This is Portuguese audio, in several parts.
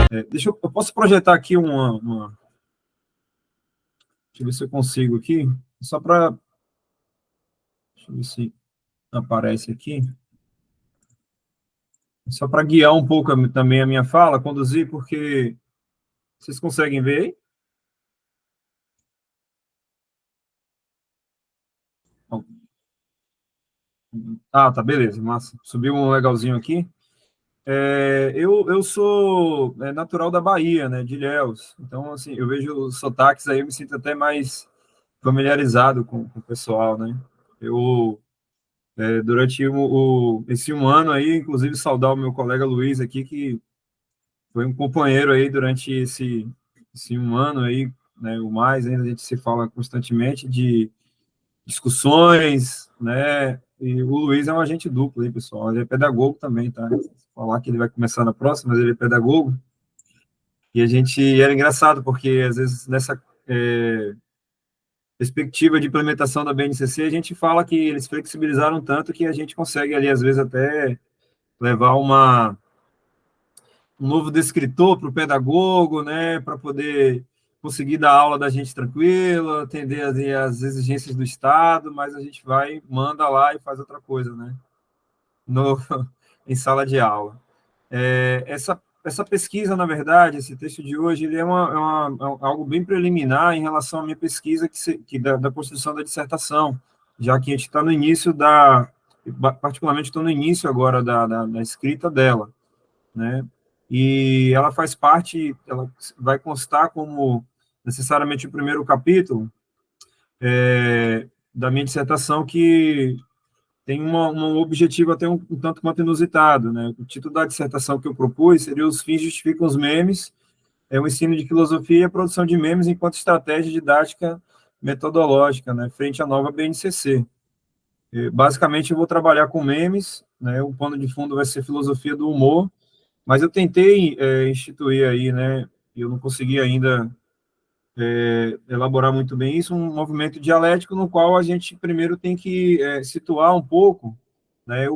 Eu posso projetar aqui deixa eu ver se eu consigo aqui, só para, deixa eu ver se aparece aqui, só para guiar um pouco também a minha fala, conduzir, porque vocês conseguem ver aí? Ah, tá, beleza, massa. Subiu um legalzinho aqui. Eu sou natural da Bahia, né, de Ilhéus. Então, assim, eu vejo os sotaques aí, eu me sinto até mais familiarizado com o pessoal, né? Eu, durante esse um ano aí, inclusive saudar o meu colega Luiz aqui, que foi um companheiro aí durante esse um ano aí, né, o mais, ainda a gente se fala constantemente de discussões, né? E o Luiz é um agente duplo aí, pessoal. Ele é pedagogo também, tá? Falar que ele vai começar na próxima, mas ele é pedagogo. E a gente era engraçado, porque às vezes nessa perspectiva de implementação da BNCC, a gente fala que eles flexibilizaram tanto que a gente consegue ali, às vezes, até levar um novo descritor para o pedagogo, né? Para poder conseguir dar aula da gente tranquilo, atender as exigências do Estado, mas a gente vai, manda lá e faz outra coisa, né? No, em sala de aula. Essa pesquisa, na verdade, esse texto de hoje, ele é algo bem preliminar em relação à minha pesquisa da construção da dissertação, já que a gente está no início particularmente estou no início agora da escrita dela, né? E ela faz parte, ela vai constar como necessariamente o primeiro capítulo da minha dissertação, que tem um objetivo até um tanto quanto inusitado, né? O título da dissertação que eu propus seria Os Fins Justificam os Memes, o ensino de filosofia e a produção de memes enquanto estratégia didática metodológica, né? Frente à nova BNCC. Basicamente, eu vou trabalhar com memes, né? O pano de fundo vai ser filosofia do humor, mas eu tentei instituir aí, né? E eu não consegui ainda elaborar muito bem isso, um movimento dialético no qual a gente primeiro tem que situar um pouco, né,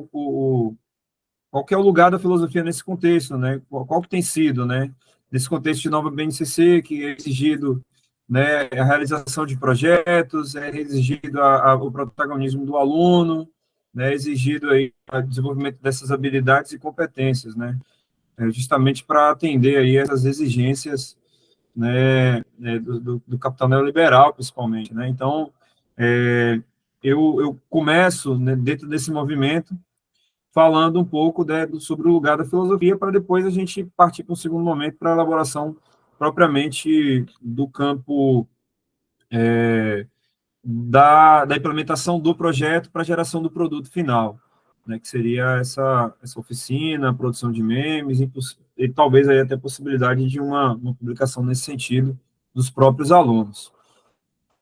qual que é o lugar da filosofia nesse contexto, né? Qual que tem sido, né? Nesse contexto de nova BNCC, que é exigido, né, a realização de projetos, é exigido o protagonismo do aluno, né, é exigido aí o desenvolvimento dessas habilidades e competências, né? Justamente para atender aí essas exigências, né, do capital neoliberal, principalmente, né? Então, é, eu começo, né, dentro desse movimento falando um pouco, né, sobre o lugar da filosofia, para depois a gente partir para um segundo momento para a elaboração propriamente do campo da implementação do projeto para a geração do produto final, né, que seria essa oficina, a produção de memes, e talvez aí até a possibilidade de uma publicação nesse sentido dos próprios alunos.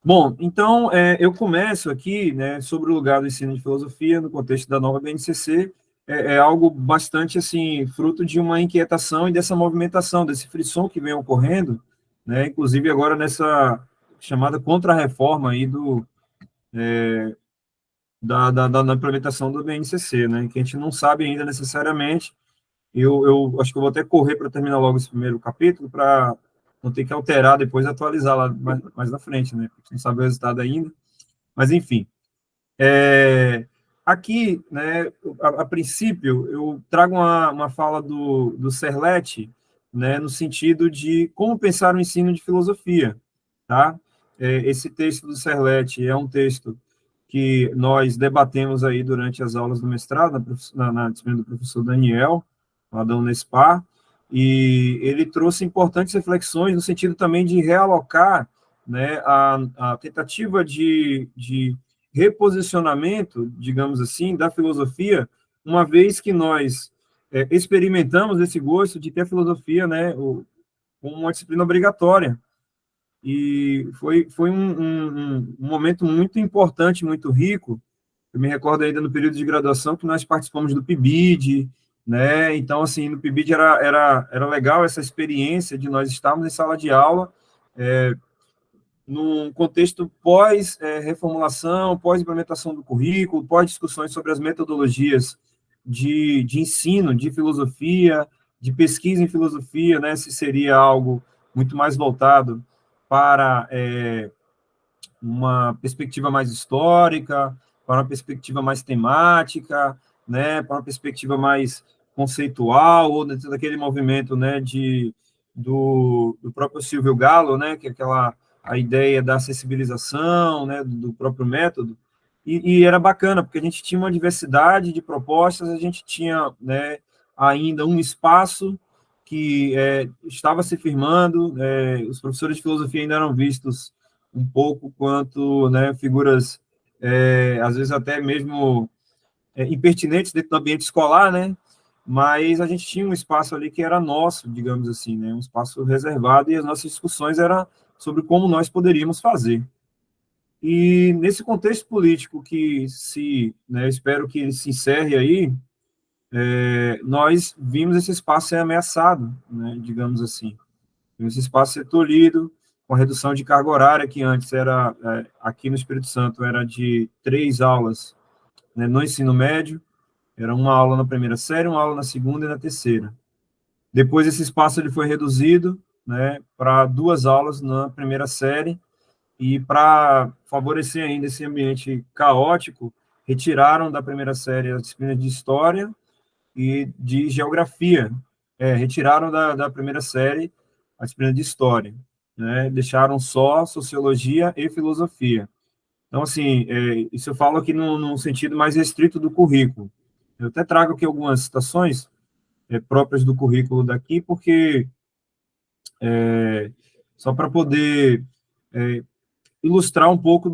Bom, então, eu começo aqui, né, sobre o lugar do ensino de filosofia no contexto da nova BNCC, algo bastante, assim, fruto de uma inquietação e dessa movimentação, desse frisson que vem ocorrendo, né, inclusive agora nessa chamada contra-reforma aí da implementação do BNCC, né, que a gente não sabe ainda necessariamente. Eu acho que eu vou até correr para terminar logo esse primeiro capítulo, para não ter que alterar depois, atualizar lá mais na frente, né? Porque a gente não sabe o resultado ainda. Mas, enfim. Aqui, né, a princípio, eu trago uma fala do Serletti, né, no sentido de como pensar o ensino de filosofia, tá? Esse texto do Serletti é um texto que nós debatemos aí durante as aulas do mestrado, na disciplina do professor Daniel, lá da Unespar, e ele trouxe importantes reflexões no sentido também de realocar, né, a tentativa de reposicionamento, digamos assim, da filosofia, uma vez que nós experimentamos esse gosto de ter a filosofia, né, como uma disciplina obrigatória. E foi um momento muito importante, muito rico. Eu me recordo ainda no período de graduação que nós participamos do PIBID, né? Então, assim, no PIBID era legal essa experiência de nós estarmos em sala de aula, num contexto pós-reformulação, pós-implementação do currículo, pós-discussões sobre as metodologias de ensino, de filosofia, de pesquisa em filosofia, né, se seria algo muito mais voltado para uma perspectiva mais histórica, para uma perspectiva mais temática, né, para uma perspectiva mais conceitual, ou dentro daquele movimento, né, do próprio Silvio Gallo, né, que é aquela a ideia da acessibilização, né, do próprio método, e era bacana, porque a gente tinha uma diversidade de propostas, a gente tinha, né, ainda um espaço que estava se firmando, os professores de filosofia ainda eram vistos um pouco quanto, né, figuras, às vezes até mesmo impertinentes dentro do ambiente escolar, né, mas a gente tinha um espaço ali que era nosso, digamos assim, né, um espaço reservado, e as nossas discussões eram sobre como nós poderíamos fazer. E nesse contexto político que né, espero que ele se encerre aí, nós vimos esse espaço ser ameaçado, né, digamos assim. Esse espaço ser tolhido, com a redução de carga horária, que antes era, aqui no Espírito Santo, era de 3 aulas, né, no ensino médio, era uma aula na primeira série, uma aula na segunda e na terceira. Depois, esse espaço ele foi reduzido, né, para 2 aulas na primeira série, e para favorecer ainda esse ambiente caótico, retiraram da primeira série as disciplinas de História e de Geografia. Retiraram da primeira série a disciplina de História, né? Deixaram só Sociologia e Filosofia. Então, assim, isso eu falo aqui num sentido mais restrito do currículo. Eu até trago aqui algumas citações próprias do currículo daqui, porque só para poder ilustrar um pouco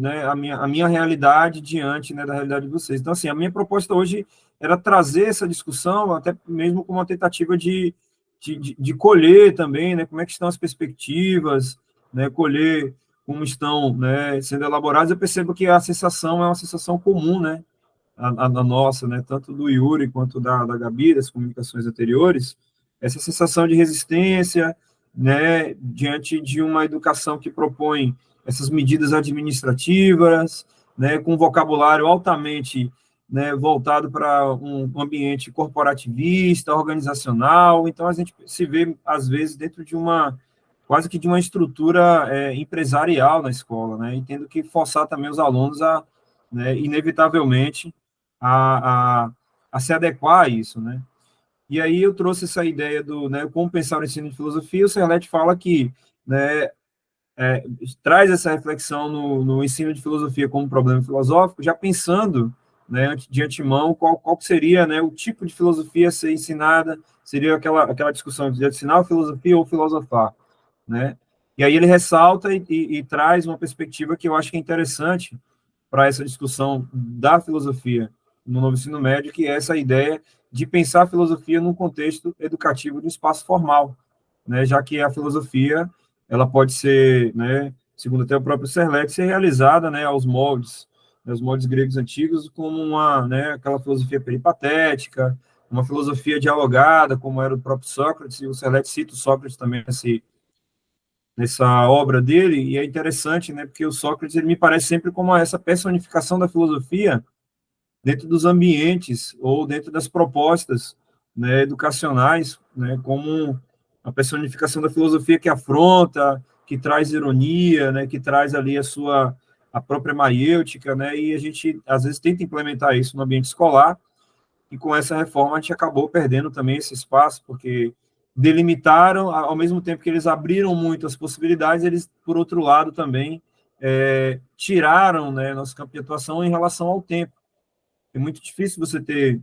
né, a minha realidade diante, né, da realidade de vocês. Então, assim, a minha proposta hoje era trazer essa discussão, até mesmo com uma tentativa de colher também, né, como é que estão as perspectivas, né, colher como estão, né, sendo elaboradas. Eu percebo que a sensação é uma sensação comum, né, a nossa, né, tanto do Yuri quanto da Gabi, das comunicações anteriores, essa sensação de resistência, né, diante de uma educação que propõe essas medidas administrativas, né, com vocabulário altamente, né, voltado para um ambiente corporativista, organizacional. Então, a gente se vê, às vezes, dentro de quase que de uma estrutura empresarial na escola, né, e tendo que forçar também os alunos né, inevitavelmente, a, a, a se adequar a isso, né. E aí eu trouxe essa ideia né, como pensar o ensino de filosofia. O Serlet fala que, né, traz essa reflexão no ensino de filosofia como problema filosófico, já pensando, né, de antemão qual seria, né, o tipo de filosofia a ser ensinada, seria aquela discussão de ensinar a filosofia ou filosofar, né? E aí ele ressalta e traz uma perspectiva que eu acho que é interessante para essa discussão da filosofia no novo ensino médio, que é essa ideia de pensar a filosofia num contexto educativo de espaço formal, né, já que a filosofia ela pode ser, né, segundo até o próprio Serlet, ser realizada, né, aos moldes, né, os moldes gregos antigos, como né, aquela filosofia peripatética, uma filosofia dialogada, como era o próprio Sócrates, e o Serlet cita o Sócrates também nessa obra dele, e é interessante, né, porque o Sócrates ele me parece sempre como essa personificação da filosofia dentro dos ambientes ou dentro das propostas, né, educacionais, né, como a personificação da filosofia que afronta, que traz ironia, né, que traz ali a própria maiêutica, né, e a gente às vezes tenta implementar isso no ambiente escolar, e com essa reforma a gente acabou perdendo também esse espaço, porque delimitaram, ao mesmo tempo que eles abriram muito as possibilidades, eles, por outro lado, também tiraram, né, nosso campo de atuação em relação ao tempo. É muito difícil você ter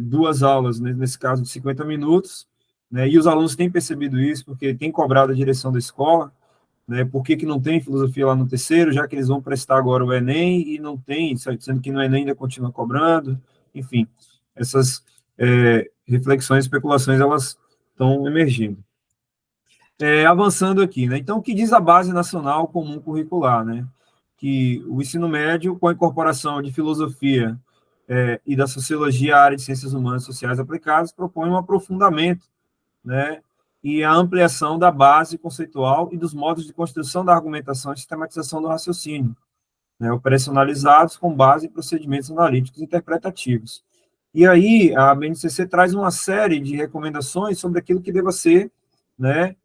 2 aulas, né, nesse caso de 50 minutos, né, e os alunos têm percebido isso, porque têm cobrado a direção da escola, né, por que não tem filosofia lá no terceiro, já que eles vão prestar agora o Enem, e não tem, sendo que no Enem ainda continua cobrando, enfim, essas reflexões, especulações, elas estão emergindo. Avançando aqui, né? Então, o que diz a Base Nacional Comum Curricular, né? Que o ensino médio, com a incorporação de filosofia e da sociologia à área de ciências humanas e sociais aplicadas, propõe um aprofundamento, né? E a ampliação da base conceitual e dos modos de construção da argumentação e sistematização do raciocínio, né? Operacionalizados com base em procedimentos analíticos interpretativos. E aí a BNCC traz uma série de recomendações sobre aquilo que deva ser, né,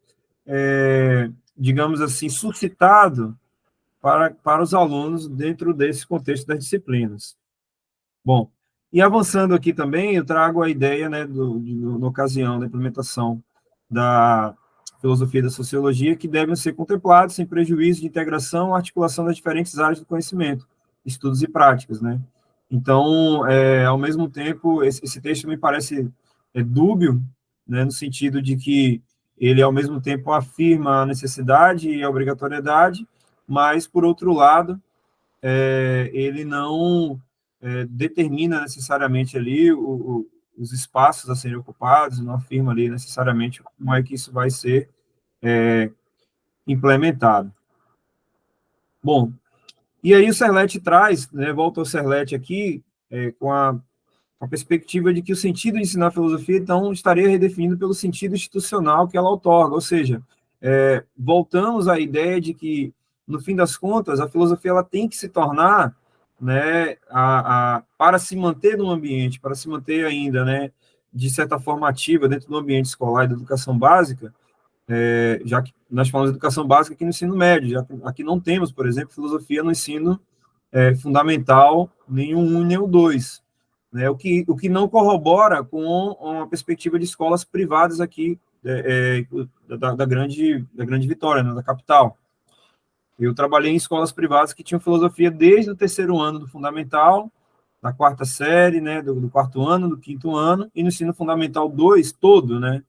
digamos assim, suscitado para os alunos dentro desse contexto das disciplinas. Bom, e avançando aqui também, eu trago a ideia, né, na ocasião da implementação da filosofia da sociologia, que devem ser contemplados sem prejuízo de integração e articulação das diferentes áreas do conhecimento, estudos e práticas, né? Então, ao mesmo tempo, esse texto me parece dúbio, né, no sentido de que ele, ao mesmo tempo, afirma a necessidade e a obrigatoriedade, mas, por outro lado, ele não determina necessariamente ali os espaços a serem ocupados, não afirma ali necessariamente como é que isso vai ser implementado. Bom, e aí o Serlet traz, né, volta ao Serlet aqui, com a perspectiva de que o sentido de ensinar filosofia, então, estaria redefinido pelo sentido institucional que ela outorga, ou seja, voltamos à ideia de que, no fim das contas, a filosofia ela tem que se tornar, né, para se manter no ambiente, para se manter ainda, né, de certa forma ativa dentro do ambiente escolar e da educação básica, já que nós falamos de educação básica aqui no ensino médio, já que aqui não temos, por exemplo, filosofia no ensino fundamental, nem o 1 nem o 2, né? O que não corrobora com uma perspectiva de escolas privadas aqui da grande Vitória, né, da capital. Eu trabalhei em escolas privadas que tinham filosofia desde o terceiro ano do fundamental, da quarta série, né, do quarto ano, do quinto ano, e no ensino fundamental 2 todo, né,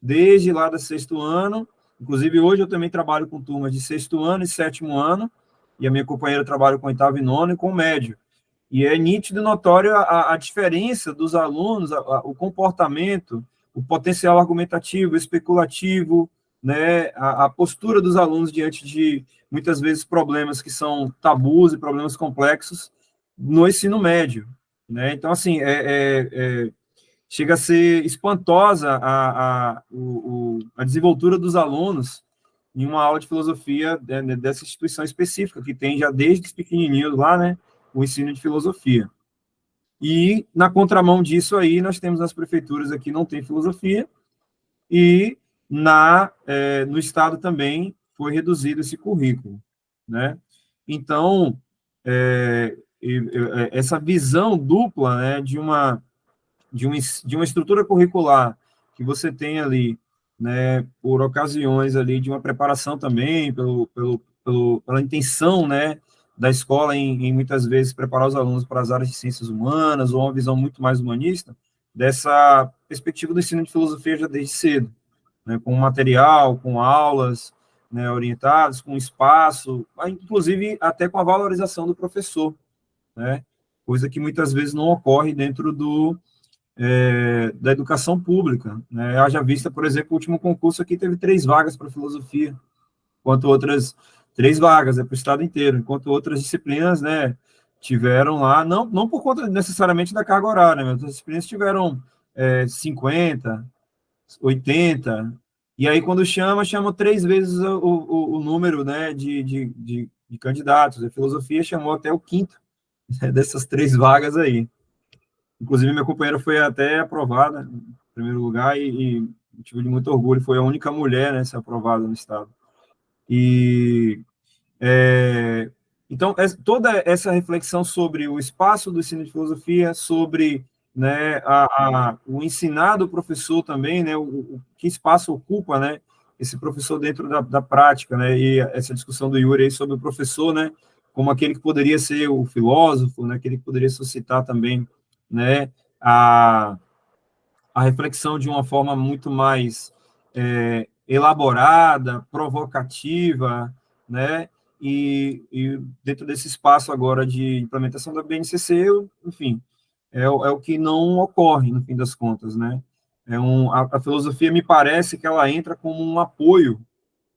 desde lá do sexto ano. Inclusive, hoje eu também trabalho com turmas de sexto ano e sétimo ano, e a minha companheira trabalha com oitavo e nono e com médio. E é nítido e notório a diferença dos alunos, o comportamento, o potencial argumentativo, especulativo, né, a postura dos alunos diante de, muitas vezes, problemas que são tabus e problemas complexos no ensino médio. Né? Então, assim, chega a ser espantosa a desenvoltura dos alunos em uma aula de filosofia dessa instituição específica, que tem já desde os pequenininhos lá, né, o ensino de filosofia. E, na contramão disso aí, nós temos as prefeituras aqui não tem filosofia, e no Estado também foi reduzido esse currículo. Né? Então, essa visão dupla, né, de uma estrutura curricular que você tem ali, né, por ocasiões ali de uma preparação também, pela intenção, né, da escola em muitas vezes preparar os alunos para as áreas de ciências humanas, ou uma visão muito mais humanista, dessa perspectiva do ensino de filosofia já desde cedo, né, com material, com aulas, né, orientadas, com espaço, inclusive até com a valorização do professor, né, coisa que muitas vezes não ocorre dentro da educação pública. Né? Haja vista, por exemplo, o último concurso aqui teve 3 vagas para filosofia, enquanto outras 3 vagas para o estado inteiro, enquanto outras disciplinas, né, tiveram lá, não por conta necessariamente da carga horária, mas outras disciplinas tiveram 50, 80, e aí quando chama 3 vezes o número, né, de candidatos. A filosofia chamou até o quinto, né, dessas 3 vagas aí. Inclusive, minha companheira foi até aprovada em primeiro lugar e tive de muito orgulho, foi a única mulher, né, a ser aprovada no estado. E então toda essa reflexão sobre o espaço do ensino de filosofia, sobre, né, o ensinar do professor também, né, o que espaço ocupa, né, esse professor dentro da prática, né, e essa discussão do Yuri aí sobre o professor, né, como aquele que poderia ser o filósofo, né, aquele que poderia suscitar também, né, a reflexão de uma forma muito mais elaborada, provocativa, né? E dentro desse espaço agora de implementação da BNCC, enfim, é o que não ocorre, no fim das contas, né? A filosofia me parece que ela entra como um apoio,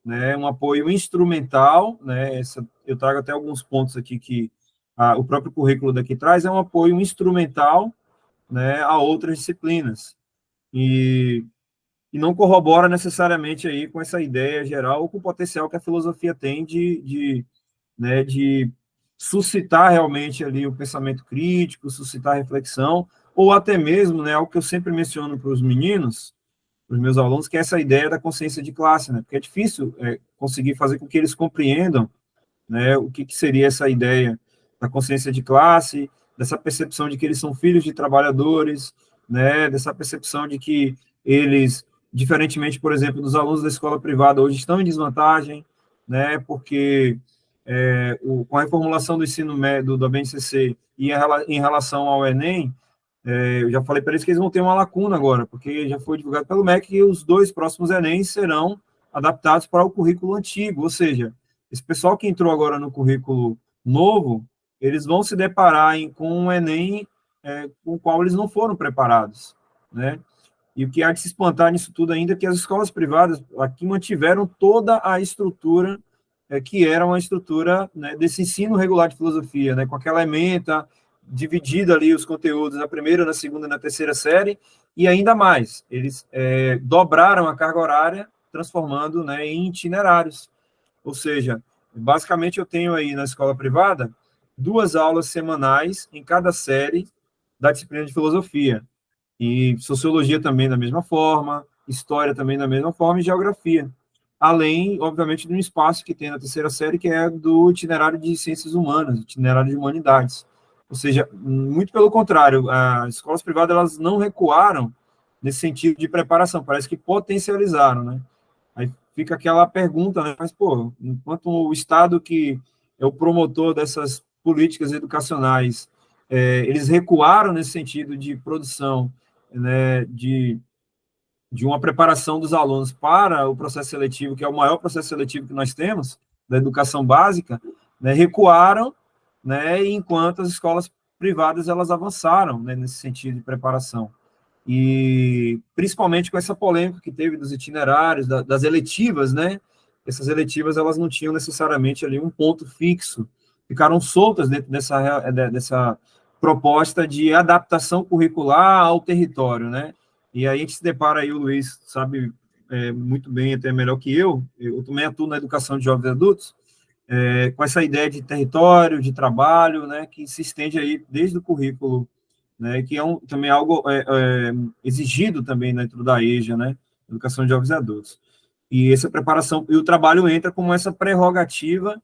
né? Um apoio instrumental, né? Eu trago até alguns pontos aqui que o próprio currículo daqui traz, é um apoio instrumental, né, a outras disciplinas. E não corrobora necessariamente aí com essa ideia geral ou com o potencial que a filosofia tem de suscitar realmente ali o pensamento crítico, suscitar reflexão, ou até mesmo, né, algo que eu sempre menciono para os meninos, para os meus alunos, que é essa ideia da consciência de classe, né, porque é difícil conseguir fazer com que eles compreendam, né, o que, que seria essa ideia da consciência de classe, dessa percepção de que eles são filhos de trabalhadores, né, dessa percepção de que eles, diferentemente, por exemplo, dos alunos da escola privada, hoje estão em desvantagem, né, porque com a reformulação do ensino médio da BNCC e em relação ao Enem, eu já falei para eles que eles vão ter uma lacuna agora, porque já foi divulgado pelo MEC que os 2 próximos Enem serão adaptados para o currículo antigo, ou seja, esse pessoal que entrou agora no currículo novo, eles vão se deparar com um Enem com o qual eles não foram preparados, né? E o que há de se espantar nisso tudo ainda é que as escolas privadas aqui mantiveram toda a estrutura que era uma estrutura, né, desse ensino regular de filosofia, né, com aquela ementa dividida ali os conteúdos na primeira, na segunda e na terceira série, e ainda mais, eles dobraram a carga horária, transformando, né, em itinerários. Ou seja, basicamente eu tenho aí na escola privada 2 aulas semanais em cada série da disciplina de filosofia. E sociologia também da mesma forma, história também da mesma forma e geografia. Além, obviamente, de um espaço que tem na terceira série, que é do itinerário de ciências humanas, itinerário de humanidades. Ou seja, muito pelo contrário, as escolas privadas elas não recuaram nesse sentido de preparação, parece que potencializaram, né? Aí fica aquela pergunta, né? Mas, pô, enquanto o Estado que é o promotor dessas políticas educacionais, eles recuaram nesse sentido de produção, né, de uma preparação dos alunos para o processo seletivo, que é o maior processo seletivo que nós temos, da educação básica, né, recuaram, né, enquanto as escolas privadas elas avançaram, né, nesse sentido de preparação. E principalmente com essa polêmica que teve dos itinerários, das eletivas, né? Essas eletivas elas não tinham necessariamente ali um ponto fixo, ficaram soltas dentro dessa proposta de adaptação curricular ao território, né? E aí a gente se depara aí, o Luiz sabe muito bem, até melhor que eu também atuo na educação de jovens e adultos, com essa ideia de território, de trabalho, né, que se estende aí desde o currículo, né, que é também algo exigido também dentro da EJA, né, Educação de Jovens e Adultos. E essa preparação, e o trabalho entra como essa prerrogativa,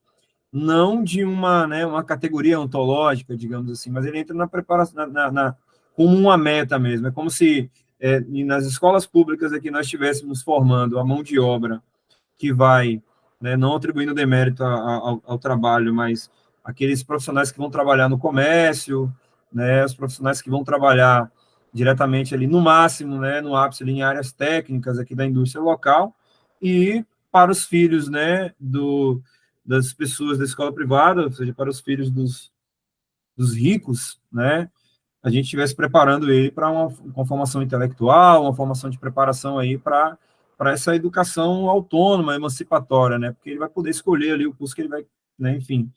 não de uma categoria ontológica, digamos assim, mas ele entra na preparação, como uma meta mesmo. É como se nas escolas públicas aqui nós estivéssemos formando a mão de obra que vai, né, não atribuindo demérito ao trabalho, mas aqueles profissionais que vão trabalhar no comércio, né, os profissionais que vão trabalhar diretamente ali no máximo, né, no ápice ali em áreas técnicas aqui da indústria local, e para os filhos, né, das pessoas da escola privada, ou seja, para os filhos dos ricos, né, a gente estivesse preparando ele para uma formação intelectual, uma formação de preparação aí para essa educação autônoma, emancipatória, né? Porque ele vai poder escolher ali o curso que ele vai, né, enfim,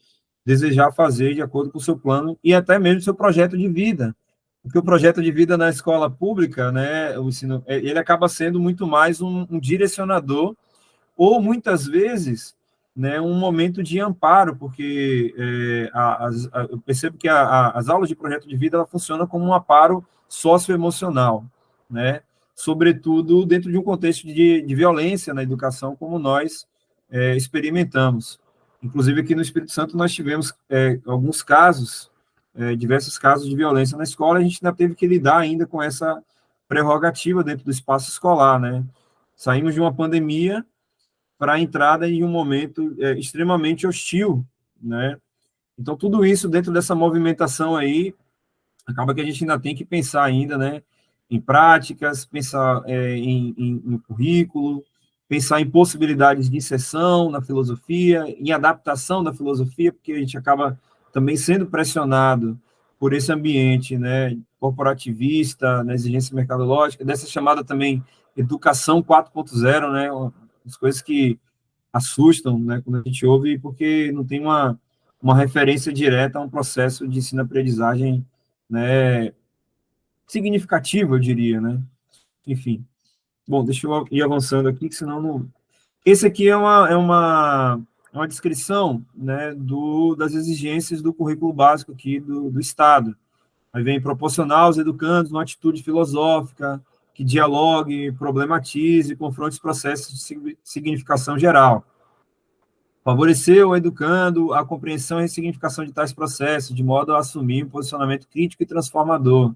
desejar fazer de acordo com o seu plano e até mesmo o seu projeto de vida. Porque o projeto de vida na escola pública, né, o ensino, ele acaba sendo muito mais um direcionador ou muitas vezes, né, um momento de amparo, porque eu percebo que as aulas de projeto de vida ela funciona como um amparo socioemocional, né, sobretudo dentro de um contexto de violência na educação, como nós experimentamos. Inclusive, aqui no Espírito Santo, nós tivemos alguns casos, diversos casos de violência na escola, a gente ainda teve que lidar ainda com essa prerrogativa dentro do espaço escolar, né? Saímos de uma pandemia para a entrada em um momento extremamente hostil, né? Então, tudo isso dentro dessa movimentação aí, acaba que a gente ainda tem que pensar ainda, né, em práticas, pensar no currículo, pensar em possibilidades de inserção na filosofia, em adaptação da filosofia, porque a gente acaba também sendo pressionado por esse ambiente, né, corporativista, na exigência mercadológica, dessa chamada também educação 4.0, né, as coisas que assustam, né, quando a gente ouve, porque não tem uma referência direta a um processo de ensino-aprendizagem, né, significativo, eu diria, né? Enfim. Bom, deixa eu ir avançando aqui, que senão não... Esse aqui é uma descrição, né, das exigências do currículo básico aqui do Estado. Aí vem proporcionar aos educandos uma atitude filosófica que dialogue, problematize e confronte os processos de significação geral. Favorecer o educando a compreensão e ressignificação de tais processos, de modo a assumir um posicionamento crítico e transformador.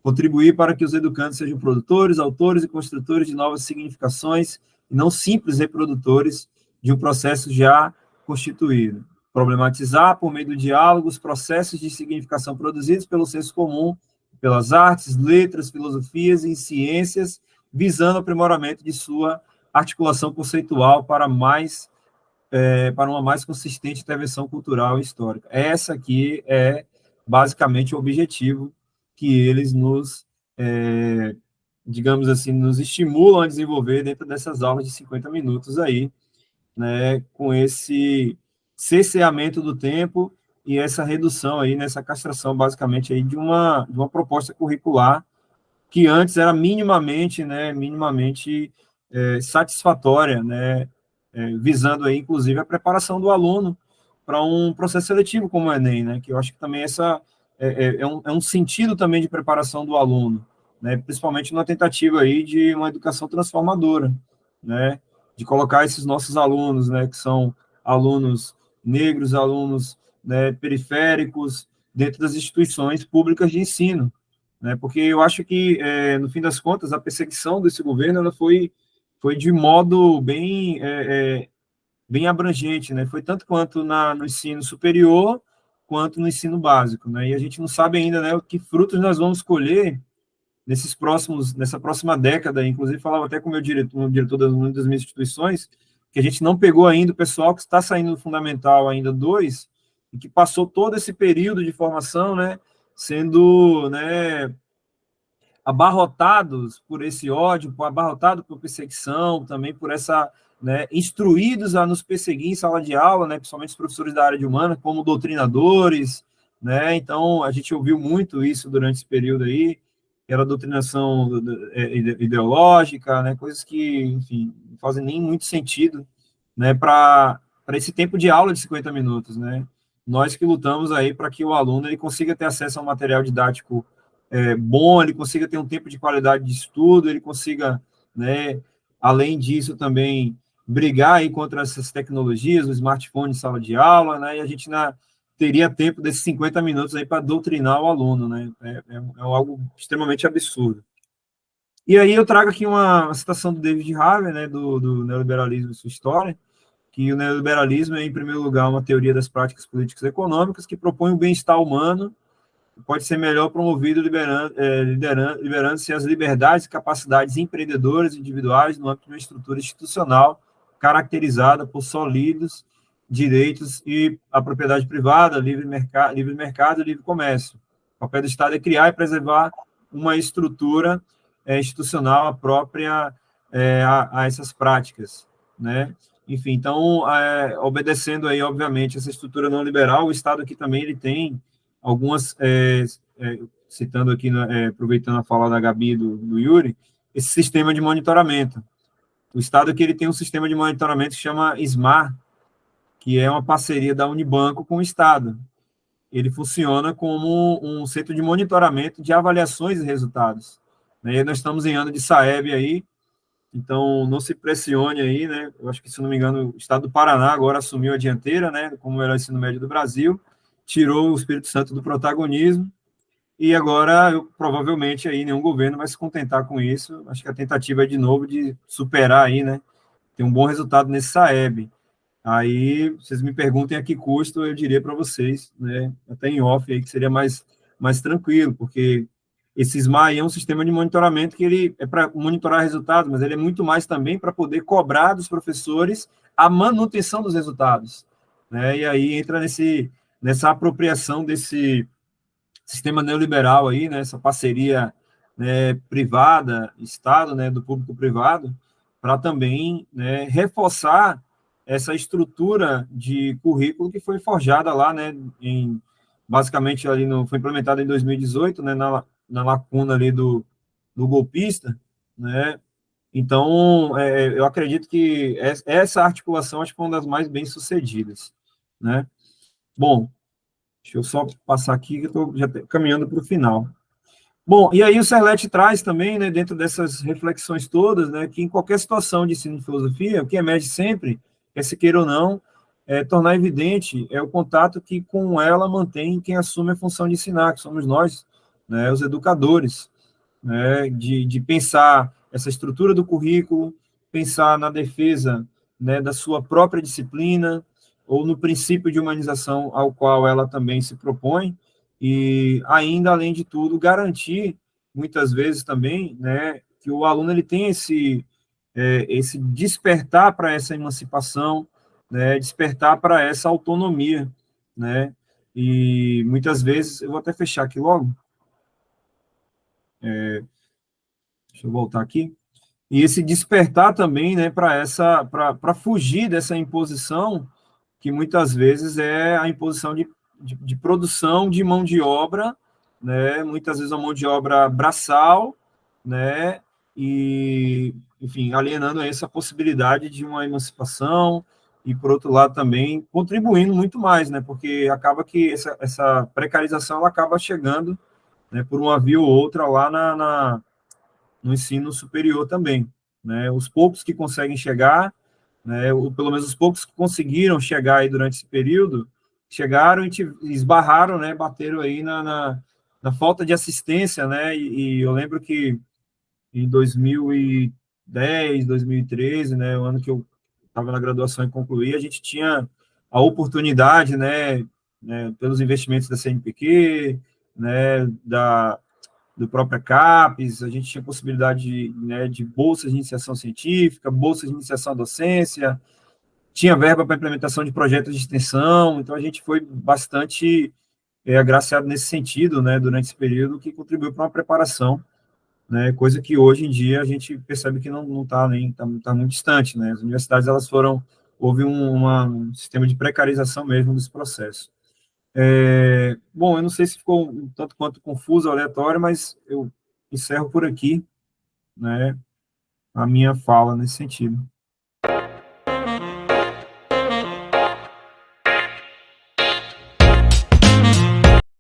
Contribuir para que os educandos sejam produtores, autores e construtores de novas significações, e não simples reprodutores de um processo já constituído. Problematizar, por meio do diálogo, os processos de significação produzidos pelo senso comum, pelas artes, letras, filosofias e ciências, visando o aprimoramento de sua articulação conceitual para uma mais consistente intervenção cultural e histórica. Essa aqui é basicamente o objetivo que eles nos, digamos assim, nos estimulam a desenvolver dentro dessas aulas de 50 minutos aí, né, com esse cerceamento do tempo e essa redução aí, nessa castração, basicamente, aí de uma proposta curricular que antes era minimamente satisfatória, né, visando aí, inclusive, a preparação do aluno para um processo seletivo como o Enem, né, que eu acho que também essa é um sentido também de preparação do aluno, né, principalmente na tentativa aí de uma educação transformadora, né, de colocar esses nossos alunos, né, que são alunos negros, alunos, né, periféricos, dentro das instituições públicas de ensino, né? Porque eu acho que, no fim das contas, a perseguição desse governo ela foi de modo bem abrangente, né? Foi tanto quanto no ensino superior, quanto no ensino básico, né? E a gente não sabe ainda, né, que frutos nós vamos colher nessa próxima década. Inclusive, falava até com o diretor das minhas instituições, que a gente não pegou ainda o pessoal que está saindo do Fundamental ainda 2, e que passou todo esse período de formação, né, sendo, né, abarrotados por esse ódio, abarrotados por perseguição, também por essa, né, instruídos a nos perseguir em sala de aula, né, principalmente os professores da área de humana, como doutrinadores, né, então a gente ouviu muito isso durante esse período aí, que era doutrinação ideológica, né, coisas que, enfim, não fazem nem muito sentido, né, para esse tempo de aula de 50 minutos, né, nós que lutamos aí para que o aluno ele consiga ter acesso ao material didático bom, ele consiga ter um tempo de qualidade de estudo, ele consiga, né, além disso, também brigar aí contra essas tecnologias, o smartphone em sala de aula, né, e a gente teria tempo desses 50 minutos aí para doutrinar o aluno, né, é algo extremamente absurdo. E aí eu trago aqui uma citação do David Harvey, né, do Neoliberalismo e sua história, que o neoliberalismo é, em primeiro lugar, uma teoria das práticas políticas e econômicas que propõe o bem-estar humano, pode ser melhor promovido liberando-se as liberdades e capacidades empreendedoras individuais no âmbito de uma estrutura institucional caracterizada por sólidos direitos e a propriedade privada, livre mercado e livre comércio. O papel do Estado é criar e preservar uma estrutura institucional própria a essas práticas, né? Enfim, então, obedecendo aí, obviamente, essa estrutura não liberal, o Estado aqui também ele tem algumas, citando aqui, aproveitando a fala da Gabi e do Yuri, esse sistema de monitoramento. O Estado aqui ele tem um sistema de monitoramento que chama SMAR, que é uma parceria da Unibanco com o Estado. Ele funciona como um centro de monitoramento de avaliações e resultados. E nós estamos em ano de SAEB aí, então não se pressione aí, né? Eu acho que, se não me engano, o Estado do Paraná agora assumiu a dianteira, né, como o melhor ensino médio do Brasil, tirou o Espírito Santo do protagonismo, e agora, provavelmente, aí nenhum governo vai se contentar com isso. Acho que a tentativa é, de novo, de superar aí, né? Ter um bom resultado nesse SAEB. Aí, vocês me perguntem a que custo, eu diria para vocês, né? Até em off aí, que seria mais tranquilo, porque esse SMAI é um sistema de monitoramento que ele é para monitorar resultados, mas ele é muito mais também para poder cobrar dos professores a manutenção dos resultados, né? E aí entra nessa apropriação desse sistema neoliberal aí, né, essa parceria, né, privada, Estado, né, do público-privado, para também, né, reforçar essa estrutura de currículo que foi forjada lá, né, basicamente ali foi implementada em 2018, né, na lacuna ali do golpista, né. Então, eu acredito que essa articulação acho que foi uma das mais bem sucedidas, né. Bom, Deixa eu só passar aqui, que eu estou já caminhando para o final. Bom, e aí o Serlet traz também, né, dentro dessas reflexões todas, né, que em qualquer situação de ensino de filosofia, o que emerge sempre, quer se queira ou não, é tornar evidente o contato que com ela mantém quem assume a função de ensinar, que somos nós, né, os educadores, né, de pensar essa estrutura do currículo, pensar na defesa, né, da sua própria disciplina, ou no princípio de humanização ao qual ela também se propõe, e ainda, além de tudo, garantir, muitas vezes também, né, que o aluno ele tem esse despertar para essa emancipação, né, despertar para essa autonomia, né, e muitas vezes, eu vou até fechar aqui logo, deixa eu voltar aqui, e esse despertar também, né, para fugir dessa imposição que muitas vezes é a imposição de produção de mão de obra, né, muitas vezes uma mão de obra braçal, né, e, enfim, alienando essa possibilidade de uma emancipação e, por outro lado, também contribuindo muito mais, né, porque acaba que essa precarização ela acaba chegando, né, por uma via ou outra lá no ensino superior também, né, os poucos que conseguem chegar, né, ou pelo menos os poucos que conseguiram chegar aí durante esse período, chegaram e esbarraram, né, bateram aí na falta de assistência, né, e eu lembro que em 2010, 2013, né, o ano que eu estava na graduação e concluí, a gente tinha a oportunidade, né, pelos investimentos da CNPq, né, do próprio CAPES, a gente tinha possibilidade né, de bolsas de iniciação científica, bolsas de iniciação à docência, tinha verba para implementação de projetos de extensão, então a gente foi bastante agraciado nesse sentido, né, durante esse período, que contribuiu para uma preparação, né, coisa que hoje em dia a gente percebe que não está nem tá muito distante, né, as universidades elas houve um sistema de precarização mesmo desse processo. Bom, eu não sei se ficou um tanto quanto confuso, aleatório, mas eu encerro por aqui, né, a minha fala nesse sentido.